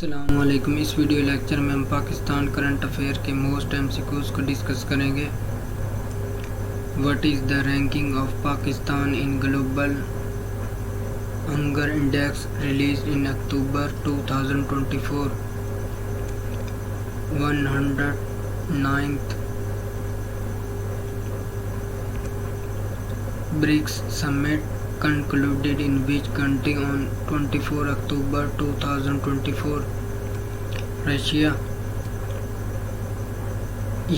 अस्सलामुअलैकुम। इस video lecture में हम पाकिस्तान करंट अफेयर के मोस्ट एमसीक्यूज को डिस्कस करेंगे। What is the ranking of Pakistan in global hunger index released in October 2024। 109th BRICS summit concluded in which country on 24 October 2024? Russia.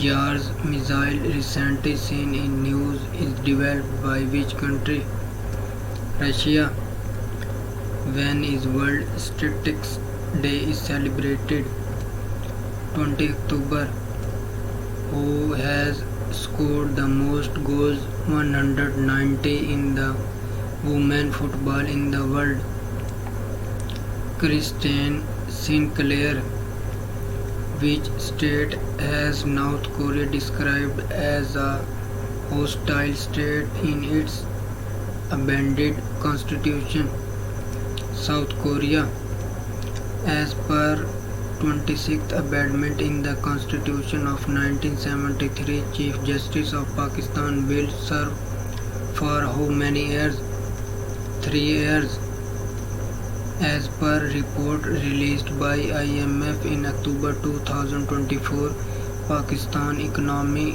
Yars missile recently seen in news is developed by which country? Russia. When is World Statistics Day is celebrated? 20 October. Who has scored the most goals? 190 in the women football in the world. Christine Sinclair. Which state has North Korea described as a hostile state in its amended constitution? South Korea. As per 26th Amendment in the Constitution of 1973, Chief Justice of Pakistan will serve for how many years? 3 years. As per report released by IMF in October 2024, Pakistan economy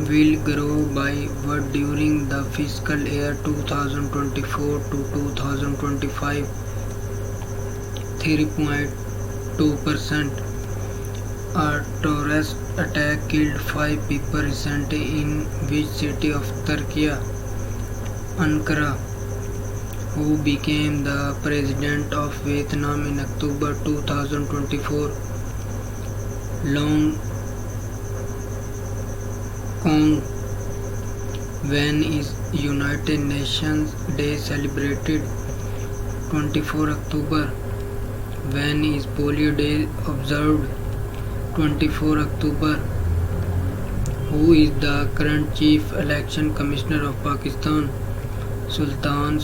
will grow by what during the fiscal year 2024 to 2025? 3.2%. A terrorist attack killed 5 people recently in which city of Turkey? Ankara. Who became the president of Vietnam in October 2024? Long Kong. When is United Nations Day celebrated? 24 October. When is Polio Day observed? 24 October. Who is the current Chief Election Commissioner of Pakistan? Sultan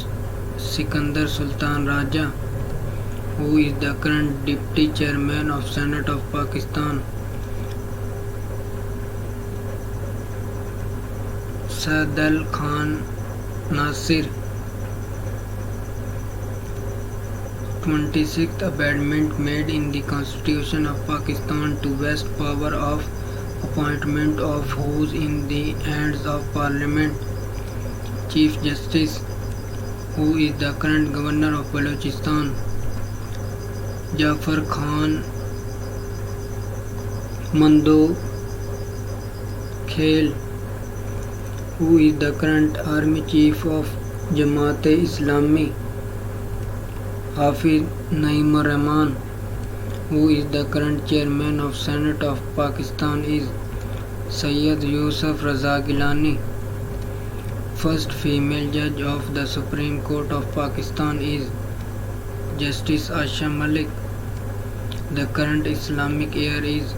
Sikandar Sultan Raja. Who is the current Deputy Chairman of Senate of Pakistan? Sadal Khan Nasir. 26th Amendment made in the Constitution of Pakistan to vest power of appointment of whose in the hands of Parliament? Chief Justice. Who is the current Governor of Balochistan? Jafar Khan Mando Khel. Who is the current Army Chief of Jamaat-e-Islami? Hafiz Naeemur Rahman. Who is the current Chairman of Senate of Pakistan is Sayyid Yusuf Raza Gilani. First female judge of the Supreme Court of Pakistan is Justice Asha Malik. The current Islamic year is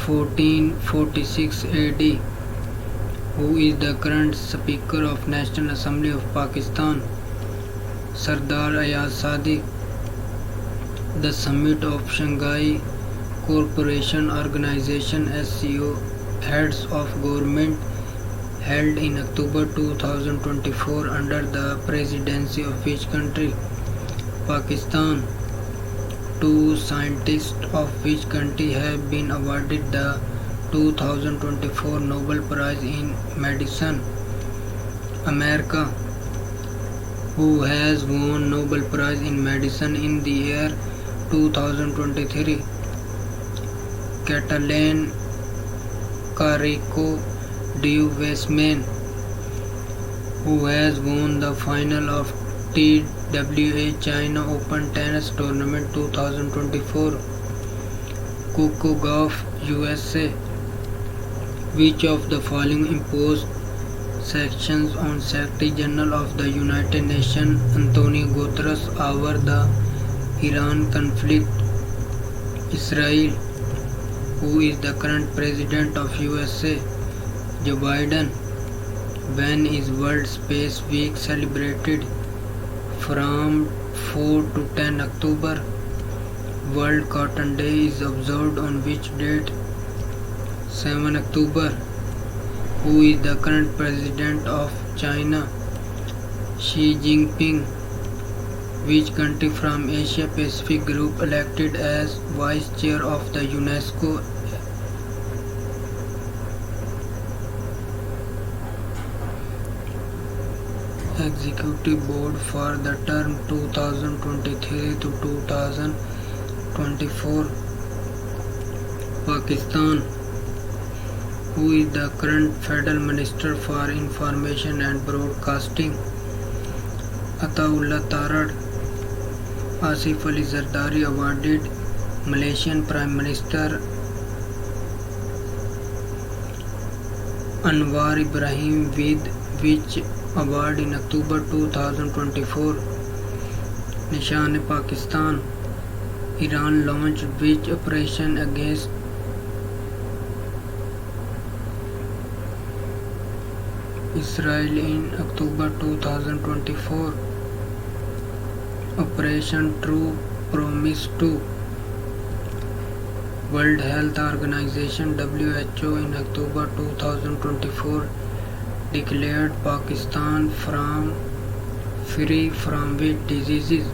1446 AD. Who is the current Speaker of National Assembly of Pakistan? Sardar Ayaz Sadiq. The summit of Shanghai Cooperation Organization (SCO) heads of government held in October 2024 under the presidency of which country? Pakistan. 2 scientists of which country have been awarded the 2024 Nobel Prize in Medicine? America. Who has won Nobel Prize in Medicine in the year 2023? Catalan Carrico de Westman. Who has won the final of TWA China Open Tennis Tournament 2024? Coco Gauff, USA. Which of the following imposed sanctions on Secretary General of the United Nations Antonio Guterres over the Iran conflict? Israel. Who is the current President of USA? Joe Biden. When is World Space Week celebrated? From 4 to 10 October. World Cotton Day is observed on which date? 7 October. Who is the current president of China? Xi Jinping. Which country from Asia Pacific Group elected as Vice Chair of the UNESCO Executive Board for the term 2023 to 2024? Pakistan. Who is the current Federal Minister for Information and Broadcasting? Ataullah Tarad. Asif Ali Zardari awarded Malaysian Prime Minister Anwar Ibrahim with which award in October 2024? Nishan-e-Pakistan. Iran launched which operation against Israel in October 2024? Operation True Promise 2. World Health Organization WHO in October 2024 declared Pakistan free from which diseases?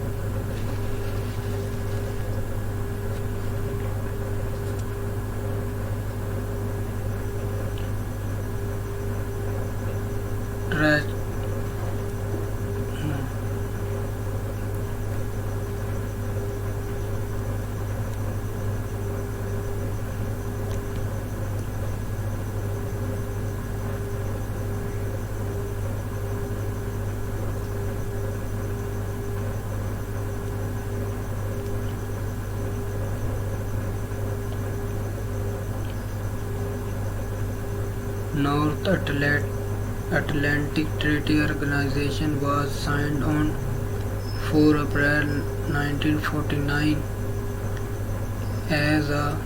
North Atlantic Treaty Organization was signed on 4 April 1949 as a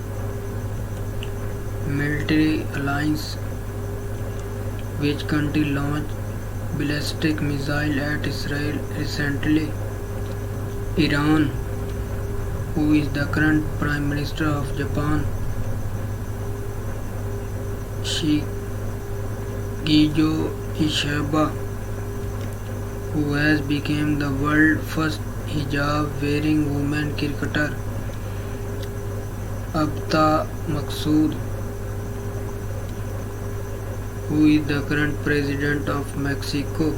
military alliance. Which country launched ballistic missile at Israel recently? Iran. Who is the current Prime Minister of Japan? Shigeru Ishiba. Who has become the world's first hijab-wearing woman cricketer? Abta Maqsood. Who is the current President of Mexico?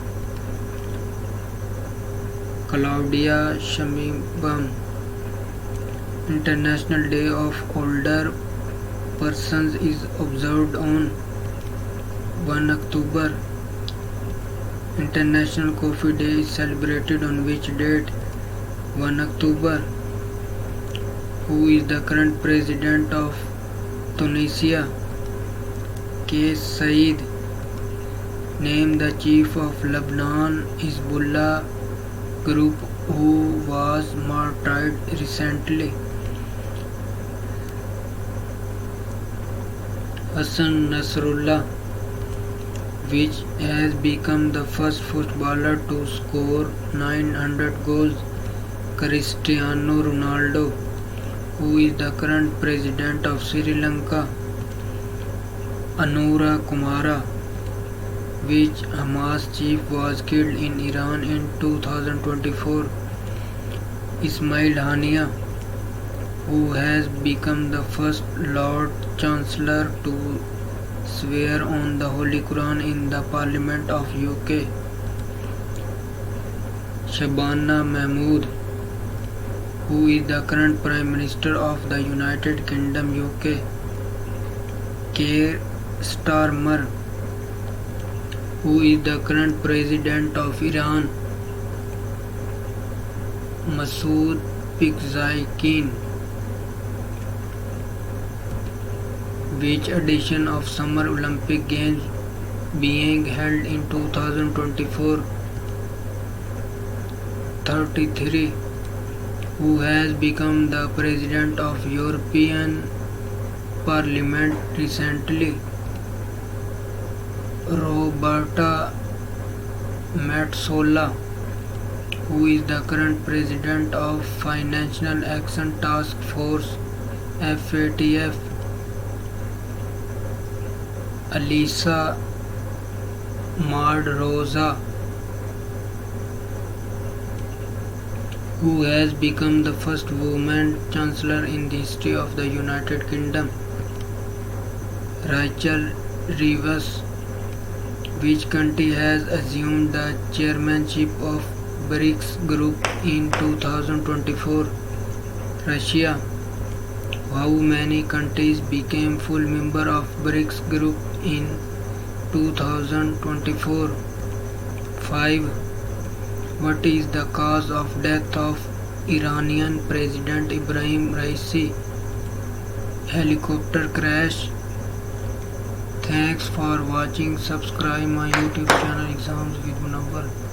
Claudia Sheinbaum. International Day of Older Persons is observed on 1 October. International Coffee Day is celebrated on which date? 1 October. Who is the current President of Tunisia? Kais Saied. Name the chief of Lebanon Hezbollah group who was martyred recently. Hassan Nasrullah. Which has become the first footballer to score 900 goals? Cristiano Ronaldo. Who is the current President of Sri Lanka? Anura Kumara. Which Hamas chief was killed in Iran in 2024? Ismail Haniya. Who has become the first Lord Chancellor to swear on the Holy Quran in the Parliament of UK? Shabana Mahmood. Who is the current Prime Minister of the United Kingdom UK? Keir Starmer. Who is the current President of Iran? Masoud Pezeshkian. Which edition of Summer Olympic Games being held in 2024? 33. Who has become the President of European Parliament recently? Roberta Metsola. Who is the current president of Financial Action Task Force FATF? Alisa Mardroza. Who has become the first woman chancellor in the history of the United Kingdom? Rachel Reeves. Which country has assumed the chairmanship of BRICS Group in 2024? Russia. How many countries became full member of BRICS Group in 2024? 5. What is the cause of death of Iranian President Ibrahim Raisi? Helicopter crash. Thanks for watching. Subscribe my YouTube channel Exams with Munawwar.